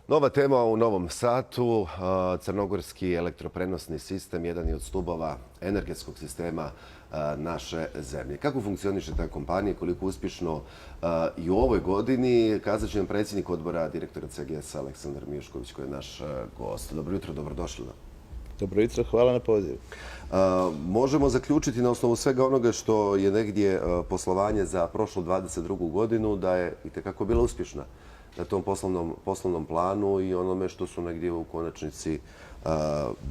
Nova tema u Novom Satu, crnogorski elektroprenosni sistem, jedan je od stubova energetskog sistema naše zemlje. Kako funkcioniše ta kompanija, koliko uspješno i u ovoj godini, kazat će nam predsjednik odbora, direktora CGS-a Aleksandar Mišković, koji je naš gost. Dobro jutro, dobrodošli. Dobro jutro, hvala na pozivu. Možemo zaključiti na osnovu svega onoga što je negdje poslovanje za prošlu 22. godinu da je itekako bila uspješna na tom poslovnom planu i onome što su negdje u konačnici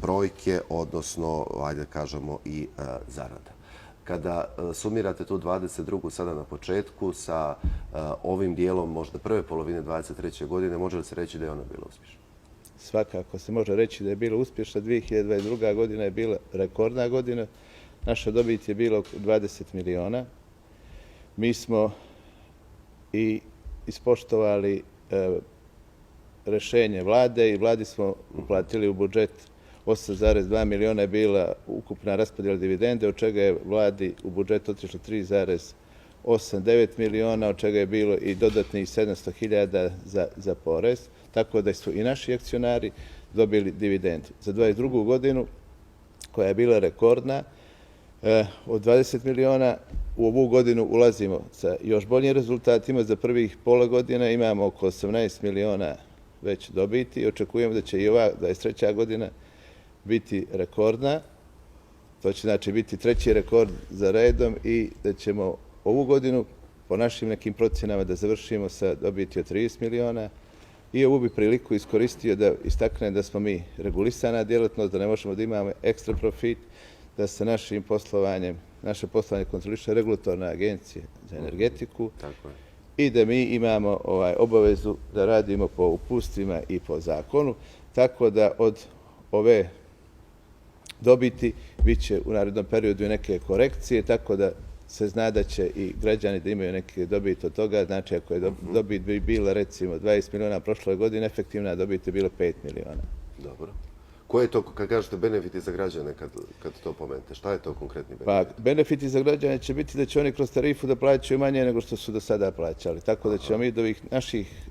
brojke, odnosno, ajde kažemo, i zarada. Kada sumirate tu 22. sada na početku sa ovim dijelom možda prve polovine 23. godine, može li se reći da je ona bila uspješna? Svakako se može reći da je bila uspješna. 2022. godina je bila rekordna godina. Naša dobit je bila oko 20 miliona. Mi smo i ispoštovali rešenje vlade i vladi smo uplatili u budžet 8,2 miliona je bila ukupna raspodjela dividende, od čega je vladi u budžet otišlo 3,89 miliona, od čega je bilo i dodatnih 700.000 za porez, tako da su i naši akcionari dobili dividendu. Za 22. godinu, koja je bila rekordna, od 20 miliona u ovu godinu ulazimo sa još boljim rezultatima. Za prvih pola godina imamo oko 18 miliona već dobiti i očekujemo da će i ova 23. godina biti rekordna. To će znači biti treći rekord za redom i da ćemo ovu godinu po našim nekim procjenama da završimo sa dobiti od 30 miliona. I ovu bi priliku iskoristio da istaknem da smo mi regulisana djelatnost, da ne možemo da imamo ekstra profit, da se našim poslovanjem, naše poslovanje kontroliše regulatorna agencija za energetiku i da mi imamo obavezu da radimo po upustvima i po zakonu, tako da od ove dobiti bit će u narednom periodu i neke korekcije, tako da se zna da će i građani da imaju neke dobiti od toga. Znači, ako je dobit bi bila recimo 20 miliona prošle godine, efektivna dobit je bila 5 miliona. Dobro. Koje je to, kad kažete, benefiti za građane kad to pomenete? Šta je to konkretni benefit? Pa, benefiti za građane će biti da će oni kroz tarifu da plaćaju manje nego što su do sada plaćali. Tako da ćemo mi do ovih naših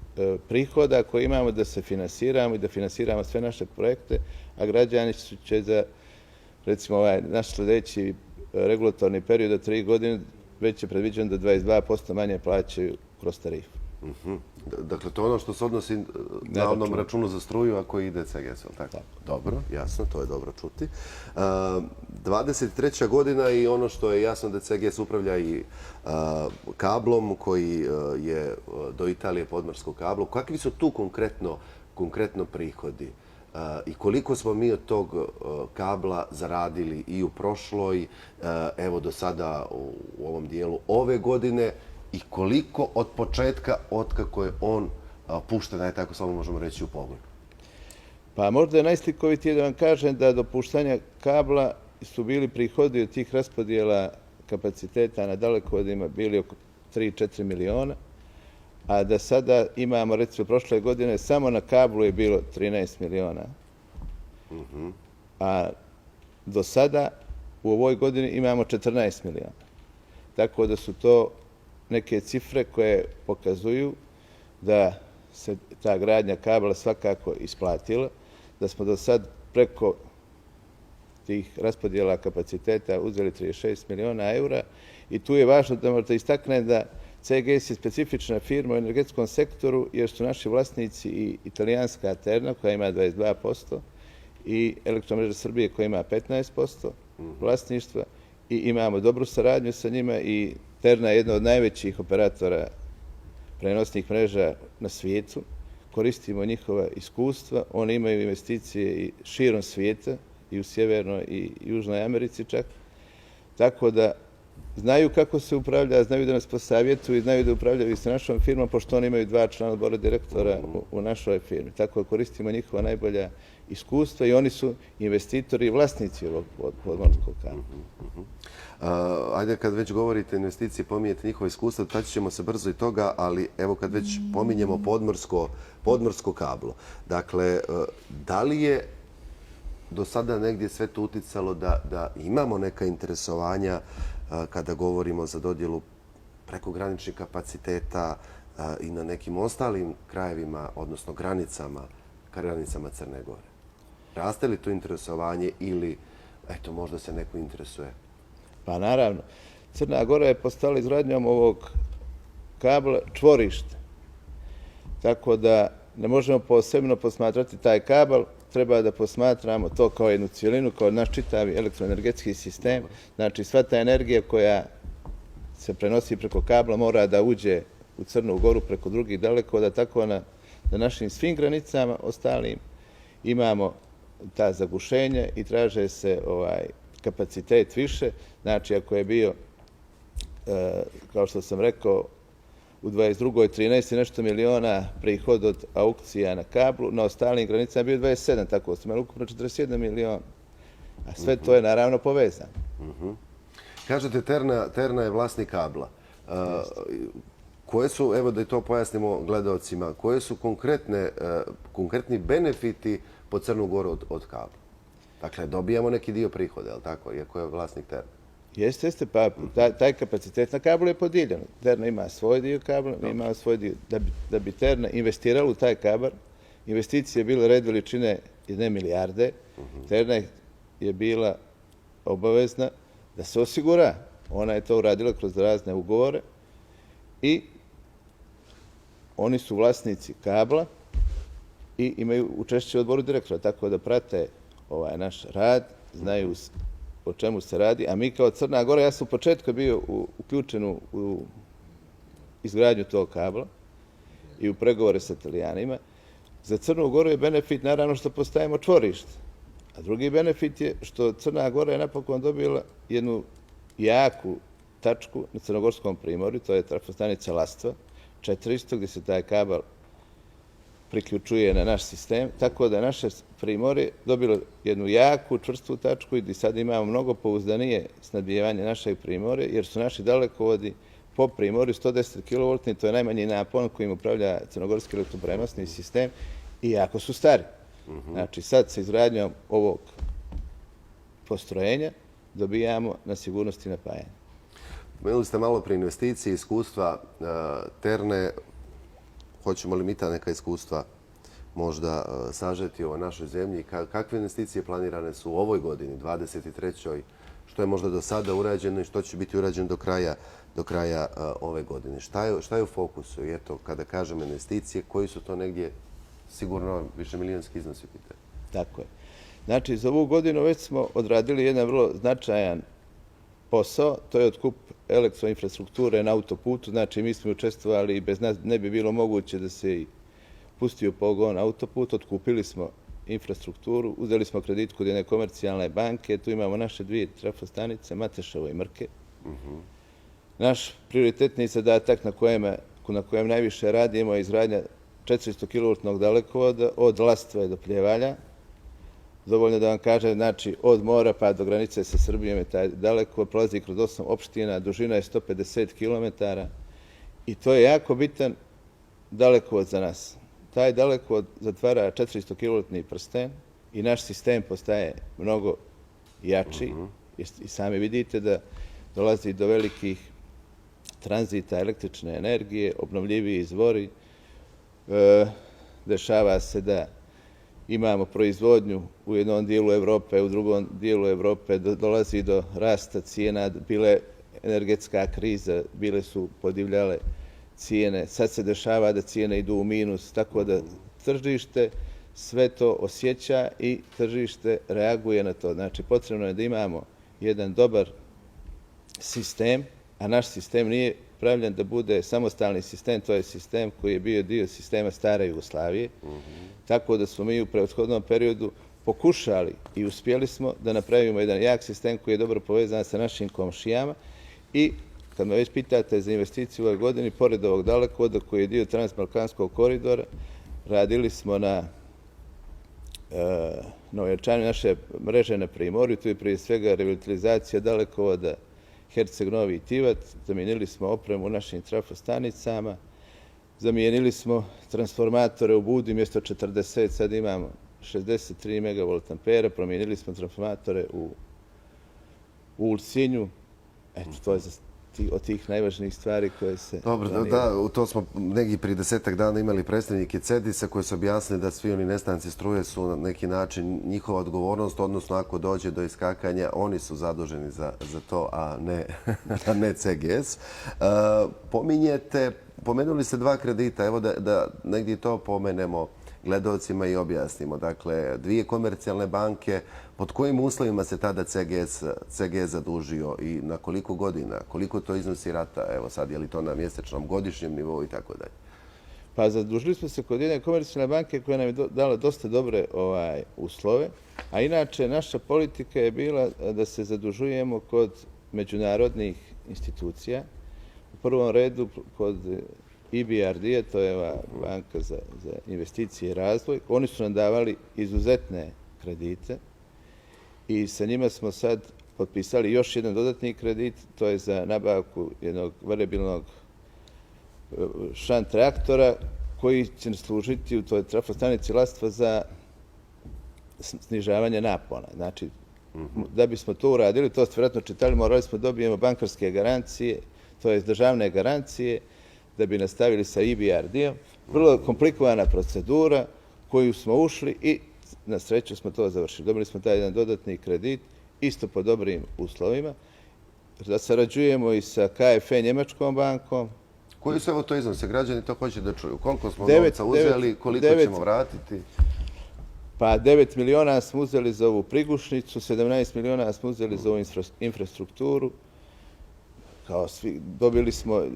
prihoda koje imamo da se finansiramo i da finansiramo sve naše projekte, a građani će za, recimo, naš sljedeći regulatorni period od 3 godine već je predviđeno da 22% manje plaćaju kroz tarifu. Dakle, to je ono što se odnosi na onom računu za struju ako ide CGS, ali tako? Dobro, jasno, to je dobro čuti. 23. godina i ono što je jasno da CGS upravlja i kablom koji je do Italije podmorsko kablo. Kakvi su tu konkretno prihodi? I koliko smo mi od tog kabla zaradili i u prošloj, evo do sada u ovom dijelu ove godine, i koliko od početka, otkako je on pušten, da je tako samo možemo reći, u pogon? Pa možda je najslikovitije da vam kažem da do puštanja kabla su bili prihodi od tih raspodjela kapaciteta na dalekovodima bili oko 3-4 miliona, a da sada imamo, recimo, prošle godine samo na kablu je bilo 13 miliona. A do sada u ovoj godini imamo 14 miliona. Tako da su to neke cifre koje pokazuju da se ta gradnja kabla svakako isplatila, da smo do sad preko tih raspodjela kapaciteta uzeli 36 miliona eura i tu je važno da možda istaknem da CGS je specifična firma u energetskom sektoru jer su naši vlasnici i italijanska Terna koja ima 22% i Elektromreža Srbije koja ima 15% vlasništva i imamo dobru saradnju sa njima i Terna je jedna od najvećih operatora prenosnih mreža na svijetu. Koristimo njihova iskustva. Oni imaju investicije i širom svijeta, i u Sjevernoj i Južnoj Americi čak. Tako da znaju kako se upravlja, znaju da nas posavjetuju i znaju da upravljaju i sa našom firmom, pošto oni imaju 2 člana odbora direktora u našoj firmi. Tako da koristimo njihova najbolja iskustva i oni su investitori i vlasnici ovog podmorskog kabla. Ajde, kad već govorite investicije, pominjete njihova iskustva, taći ćemo se brzo i toga, ali evo kad već pominjemo podmorsko kablo. Dakle, da li je do sada negdje sve to uticalo da imamo neka interesovanja kada govorimo za dodjelu prekograničnih kapaciteta i na nekim ostalim krajevima, odnosno granicama Crne Gore? Raste li to interesovanje ili, eto, možda se neko interesuje? Pa naravno, Crna Gora je postala izgradnjom ovog kabla čvorište. Tako da ne možemo posebno posmatrati taj kabel, treba da posmatramo to kao jednu cijelinu, kao naš čitavi elektroenergetski sistem. Znači, sva ta energija koja se prenosi preko kabla mora da uđe u Crnu Goru preko drugih dalekovoda, tako na našim svim granicama ostalim imamo ta zagušenja i traže se kapacitet više. Znači, ako je bio, kao što sam rekao, u 22. 13 i nešto miliona prihod od aukcija na kablu, na ostalim granicama je bio 27, tako smo imali ukupno 41 milion. A sve to je naravno povezano. Kažete, Terna je vlasnik kabla. Koje su, evo da i to pojasnimo gledalcima, koje su konkretni benefiti po Crnu Goru od kabla? Dakle, dobijamo neki dio prihoda, je li tako, iako je vlasnik Terna? Jeste, pa taj kapacitet na kablu je podijeljen. Terna ima svoj dio kabla, mi imamo svoj dio. Da bi Terna investirala u taj kabel, investicije je bile red veličine 1 milijarde. Terna je bila obavezna da se osigura. Ona je to uradila kroz razne ugovore i oni su vlasnici kabla i imaju učešće u odboru direktora, tako da prate naš rad, znaju o čemu se radi, a mi kao Crna Gora, ja sam u početku bio uključen u izgradnju tog kabla i u pregovore sa Italijanima. Za Crnu Goru je benefit naravno što postajemo čvorište, a drugi benefit je što Crna Gora je napokon dobila jednu jaku tačku na Crnogorskom primorju, to je trafostanica Lastva, 400, gdje se taj kabel priključuje na naš sistem, tako da naše primorje dobilo jednu jaku, čvrstu tačku i sad imamo mnogo pouzdanije snabdijevanje našeg primorja, jer su naši dalekovodi po primorju 110 kV, to je najmanji napon kojim upravlja crnogorski elektroprenosni sistem i jako su stari. Znači, sad sa izgradnjom ovog postrojenja dobijamo na sigurnosti napajanja. Pomenuli ste malo pre investicije, iskustva Terne. Hoćemo li mi ta neka iskustva možda sažeti u našoj zemlji? Kakve investicije planirane su u ovoj godini, 23. Što je možda do sada urađeno i što će biti urađeno do kraja ove godine? Šta je u fokusu? I eto, kada kažem investicije, koji su to negdje sigurno višemilijonski iznosi pitaju? Tako je. Znači, za ovu godinu već smo odradili jedan vrlo značajan posao, to je otkup elektroinfrastrukture na autoputu. Znači, mi smo učestvovali i bez nas ne bi bilo moguće da se pusti u pogon autoput. Otkupili smo infrastrukturu, uzeli smo kredit kod jedne komercijalne banke, tu imamo naše 2 trafostanice, Mateševo i Mrke. Naš prioritetni zadatak na kojem najviše radimo je izgradnja 400 kV dalekovoda od Lastve do Pljevalja. Dovoljno da vam kažem, znači, od mora pa do granice sa Srbijom je taj daleko, prolazi kroz 8 opština, dužina je 150 km i to je jako bitan dalekovod za nas. Taj dalekovod zatvara 400 kV prsten i naš sistem postaje mnogo jači i sami vidite da dolazi do velikih tranzita električne energije, obnovljivi izvori. Dešava se da imamo proizvodnju u jednom dijelu Evrope, u drugom dijelu Evrope dolazi do rasta cijena, bila je energetska kriza, bile su podivljale cijene, sad se dešava da cijene idu u minus, tako da tržište sve to osjeća i tržište reaguje na to. Znači, potrebno je da imamo jedan dobar sistem, a naš sistem nije pravljen da bude samostalni sistem, to je sistem koji je bio dio sistema stare Jugoslavije. Tako da smo mi u prethodnom periodu pokušali i uspjeli smo da napravimo jedan jak sistem koji je dobro povezan sa našim komšijama i kad me već pitate za investiciju u ovoj godini, pored ovog dalekovoda koji je dio Transbalkanskog koridora, radili smo na ojačanju naše mreže na primorju, tu je prije svega revitalizacija dalekovoda Herceg-Novi Tivat, zamijenili smo opremu u našim trafostanicama, zamijenili smo transformatore u Budi, mjesto 40, sad imamo 63 MV, promijenili smo transformatore u Ulcinju. Eto, to je od tih najvažnijih stvari koje se... Dobro, da, to smo negdje prije 10-ak dana imali predstavnike CEDIS-a koji su objasnili da svi oni nestanci struje su na neki način njihova odgovornost, odnosno ako dođe do iskakanja, oni su zaduženi za to, a ne CGS. Pomenuli ste dva kredita, evo da negdje to pomenemo gledalcima i objasnimo. Dakle, dvije komercijalne banke, pod kojim uslovima se tada CGS zadužio i na koliko godina, koliko to iznosi rata, evo sad, je li to na mjesečnom, godišnjem nivou i tako dalje? Pa zadužili smo se kod jedne komercijalne banke koja nam je dala dosta dobre uslove, a inače naša politika je bila da se zadužujemo kod međunarodnih institucija. U prvom redu kod EBRD-a, to je ova banka za investicije i razvoj. Oni su nam davali izuzetne kredite i sa njima smo sad potpisali još jedan dodatni kredit, to je za nabavku jednog variabilnog šant reaktora koji će služiti u toj trafostanici Lastva za snižavanje napona. Znači, da bismo to uradili, to ste vjerojatno čitali, morali smo dobijemo bankarske garancije, to je državne garancije, da bi nastavili sa EBRD-om. Vrlo komplikovana procedura koju smo ušli i na sreću smo to završili. Dobili smo taj jedan dodatni kredit, isto po dobrim uslovima. Da sarađujemo i sa KfW Njemačkom bankom. Koji su evo to iznose? Građani to hoće da čuju. Koliko smo novca uzeli, koliko ćemo vratiti? Pa 9 miliona smo uzeli za ovu prigušnicu, 17 miliona smo uzeli za ovu infrastrukturu. Kao svi,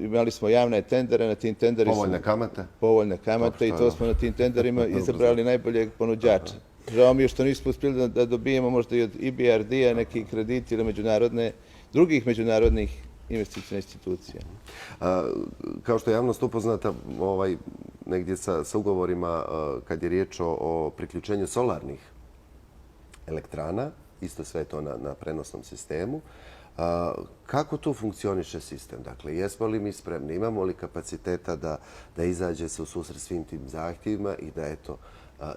imali smo javne tendere, na tim tenderima... Povoljne kamate? Povoljne kamate i to smo na tim tenderima izabrali najboljeg ponuđača. Žao mi je što nismo uspjeli da dobijemo možda i od EBRD-a neki kredit ili drugih međunarodnih investicijnih institucija. Kao što je javnost upoznata negdje sa ugovorima kad je riječ o priključenju solarnih elektrana, isto sve to na prenosnom sistemu, kako tu funkcioniše sistem? Dakle, jesmo li mi spremni, imamo li kapaciteta da izađe se u susret svim tim zahtjevima i da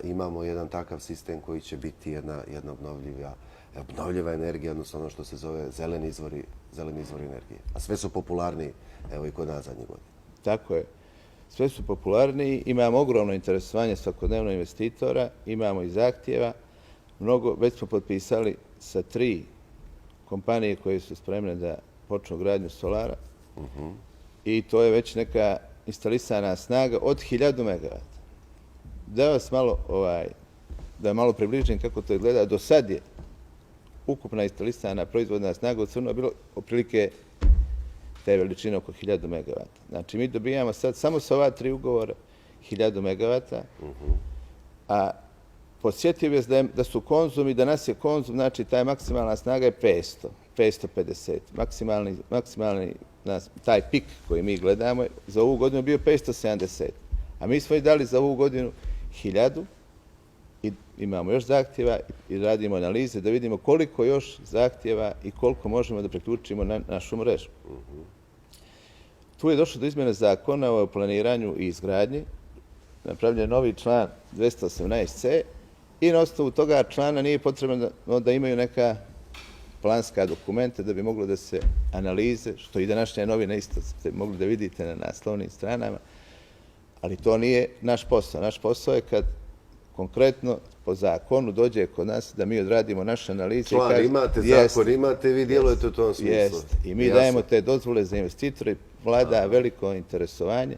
imamo jedan takav sistem koji će biti jedna obnovljiva energija, odnosno ono što se zove zeleni izvori energije. A sve su popularniji, evo i kod nas zadnjih godina. Tako je. Sve su popularniji, imamo ogromno interesovanje svakodnevno investitora, imamo i zahtjeva. Već smo potpisali sa 3 kompanije koje su spremne da počnu gradnju solara i to je već neka instalisana snaga od 1000 MW. Da malo približim kako to izgleda, do sad je ukupna instalisana proizvodna snaga u Crnoj bilo otprilike te veličine oko 1000 MW. Znači, mi dobijamo sad samo sa ova 3 ugovora 1000 MW, a podsjetio bih da su Konzum i da nas je Konzum, znači taj maksimalna snaga je 550. Maksimalni taj pik koji mi gledamo za ovu godinu bio 570. A mi smo i dali za ovu godinu 1000 i imamo još zahtjeva i radimo analize da vidimo koliko još zahtjeva i koliko možemo da priključimo na našu mrežu. Tu je došlo do izmjene zakona o planiranju i izgradnji. Napravljen je novi član 218c i na osnovu toga člana nije potrebno da imaju neka planska dokumenta da bi moglo da se analize, što i današnje novine isto ste mogli da vidite na naslovnim stranama, ali to nije naš posao. Naš posao je kad konkretno po zakonu dođe kod nas da mi odradimo naše analize. Član imate, zakon imate i vi djelujete u tom smislu. I mi dajemo te dozvole za investitore, vlada veliko interesovanje.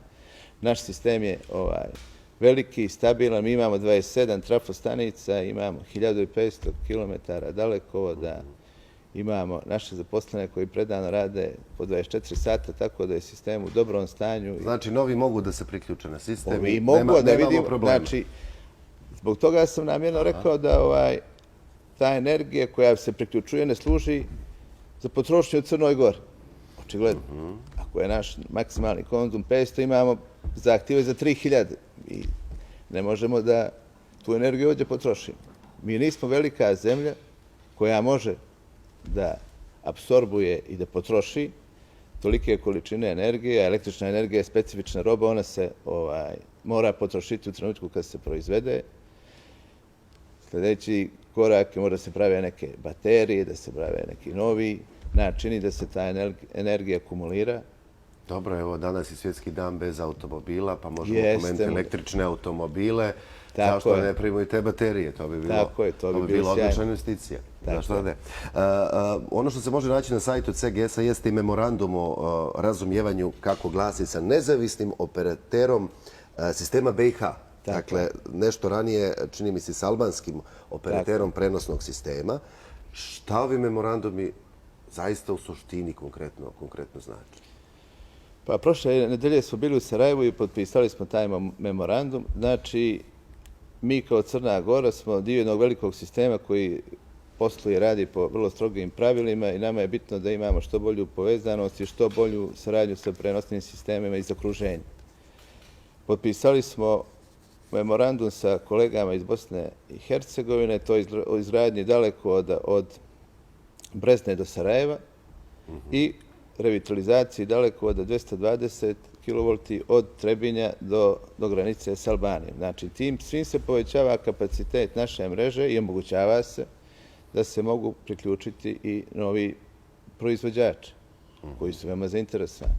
Naš sistem je veliki, stabilan, mi imamo 27 trafostanica, imamo 1500 km dalekovoda, imamo naše zaposlene koji predano rade po 24 sata, tako da je sistem u dobrom stanju. Znači, novi mogu da se priključe na sistem i nemamo problema. Znači, zbog toga sam namjerno rekao da ta energija koja se priključuje ne služi za potrošnju u Crnoj Gori. Očigledno. Ako je naš maksimalni konzum 500, imamo zahtjeve za 3000 i ne možemo da tu energiju ovdje potrošimo. Mi nismo velika zemlja koja može da apsorbuje i da potroši tolike količine energije. Električna energija je specifična roba, ona se mora potrošiti u trenutku kad se proizvede. Sljedeći korak je mora se prave neke baterije, da se prave neki novi načini da se ta energija akumulira. Dobro, evo danas je svjetski dan bez automobila, pa možemo Jeste. pomenuti električne automobile. Tako Zašto je. ne primimo i te baterije? To bi bilo, Tako je, to bi bilo bila sjajno. odlična investicija. Tako Zašto da ne? Ono što se može naći na sajtu CGS-a jeste i memorandum o razumijevanju, kako glasi, sa nezavisnim operaterom sistema BiH. Dakle, nešto ranije, čini mi se, s albanskim operaterom prenosnog sistema. Šta ovi memorandumi zaista u suštini konkretno znači? Pa prošle nedelje smo bili u Sarajevu i potpisali smo taj memorandum. Znači, mi kao Crna Gora smo dio jednog velikog sistema koji posluje, radi po vrlo strogim pravilima i nama je bitno da imamo što bolju povezanost i što bolju saradnju sa prenosnim sistemima iz okruženja. Potpisali smo memorandum sa kolegama iz Bosne i Hercegovine, to je o izgradnji daleko od Brezne do Sarajeva i revitalizaciji daleko od 220 kV od Trebinja do granice s Albanijom. Znači, tim svim se povećava kapacitet naše mreže i omogućava se da se mogu priključiti i novi proizvođači koji su veoma zainteresovani.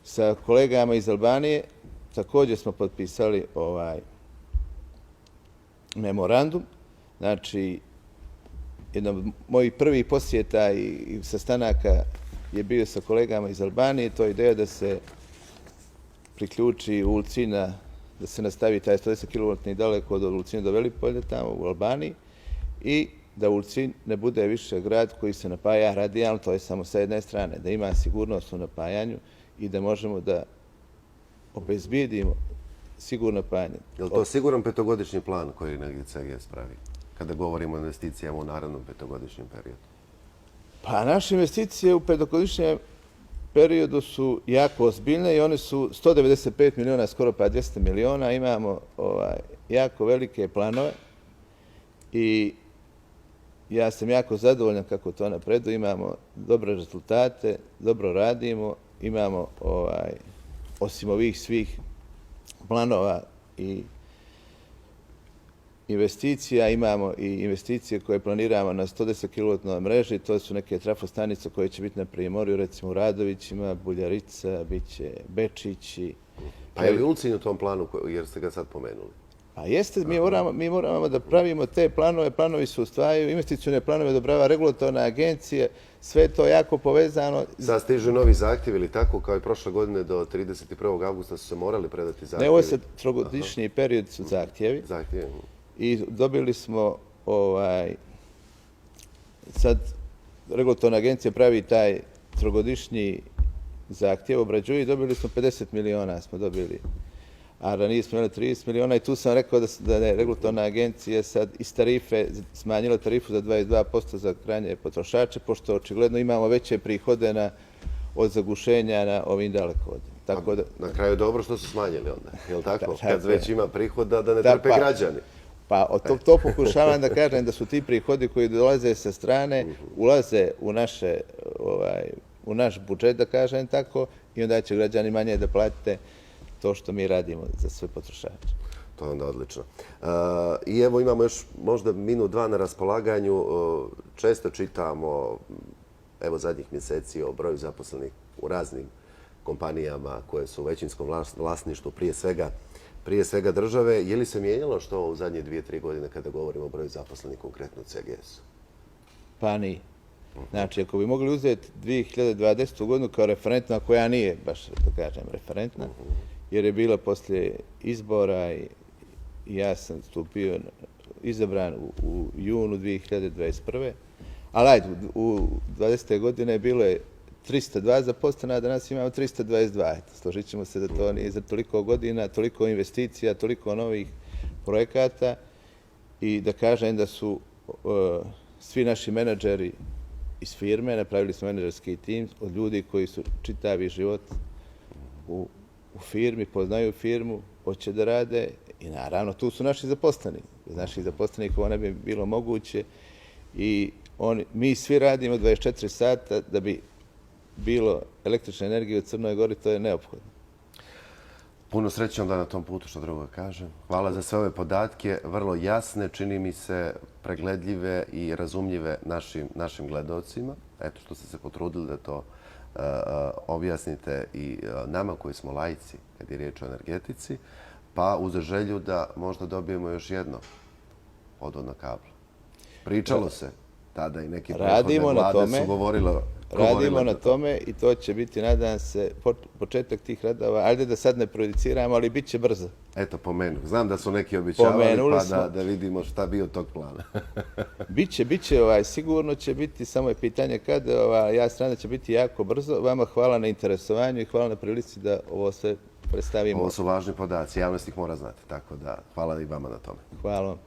Sa kolegama iz Albanije također smo potpisali memorandum. Znači, jedna od mojih prvih posjeta i sastanaka je bio sa kolegama iz Albanije. To je ideja da se priključi Ulcina, da se nastavi taj 110 kV daleko od Ulcina do Velipolja tamo u Albaniji i da Ulcin ne bude više grad koji se napaja radijalno, to je samo sa jedne strane, da ima sigurnost u napajanju i da možemo da obezbijedimo sigurno napajanje. Je li to siguran petogodišnji plan koji negdje CGS pravi, kada govorimo o investicijama u narednom petogodišnjem periodu? Pa naše investicije u petogodišnjem periodu su jako ozbiljne i one su 195 miliona, skoro pa 200 miliona. Imamo jako velike planove i ja sam jako zadovoljan kako to napreduje. Imamo dobre rezultate, dobro radimo, imamo osim ovih svih planova i investicija, imamo i investicije koje planiramo na 110 kV mreži. To su neke trafostanice koje će biti na Primorju, recimo u Radovićima, Buljarica, bit će Bečići. Pa je li Ulcin u tom planu, jer ste ga sad pomenuli? Pa jeste, mi moramo da pravimo te planove. Planovi su ustvajaju, investicione planove odobrava regulatorna agencija, sve je to jako povezano. Sad stižu novi zahtjevi ili tako, kao i prošle godine do 31. augusta su se morali predati zahtjevi? Ne, ovo je sad trogodišnji period su zahtjevi. Zahtjevi. I dobili smo, sad regulatorna agencija pravi taj trogodišnji zahtjev, obrađuje i dobili smo 50 miliona smo dobili. A ranije smo imali 30 miliona i tu sam rekao da je regulatorna agencija sad iz tarife smanjila tarifu za 22% za krajnje potrošače, pošto očigledno imamo veće prihode od zagušenja na ovim dalekovodima. Na kraju dobro što su smanjili onda, je li tako? Kad već ima prihoda da ne trpe građani. Pa to pokušavam da kažem da su ti prihodi koji dolaze sa strane, ulaze u naš budžet, da kažem tako, i onda će građani manje da platite to što mi radimo za sve potrošače. To je onda odlično. I evo imamo još možda minut, dva na raspolaganju. Često čitamo, evo zadnjih mjeseci, o broju zaposlenih u raznim kompanijama koje su u većinskom vlasništvu, prije svega države. Je li se mijenjalo što u zadnje 2-3 godine kada govorimo o broju zaposlenih konkretno u CGS-u? Pa nije. Znači, ako bi mogli uzeti 2020. godinu kao referentna, koja nije baš, da kažem, referentna, jer je bila poslije izbora i ja sam stupio izabran u junu 2021. Ali ajde, u 20. godine bilo je 302 zaposlena, a danas imamo 322. Složit ćemo se da to nije za toliko godina, toliko investicija, toliko novih projekata i da kažem da su svi naši menadžeri iz firme, napravili smo menadžerski tim od ljudi koji su čitavi život u firmi, poznaju firmu, hoće da rade i naravno tu su naši zaposleni. Bez naših zaposlenih ovo ne bi bilo moguće i mi svi radimo 24 sata da bi bilo električne energije u Crnoj Gori, to je neophodno. Puno sreće onda na tom putu, što drugo kažem. Hvala za sve ove podatke, vrlo jasne, čini mi se pregledljive i razumljive našim gledalcima. eto što ste se potrudili da to objasnite i nama koji smo laici kad je riječ o energetici, pa uz želju da možda dobijemo još jedno odvodno kablo. Pričalo se tada i neki prethodne vlade su govorile. Radimo na tome i to će biti, nadam se, početak tih radova. Ajde da sad ne prejudiciramo, ali bit će brzo. Eto, pomenu. Znam da su neki obećavali, pa da vidimo šta bi od tog plana. Biće, sigurno će biti, samo je pitanje kad. Ja strana će biti jako brzo. Vama hvala na interesovanju i hvala na prilici da ovo sve predstavimo. Ovo su važni podaci, javnost ih mora znati, tako da hvala i vama na tome. Hvala vam puno.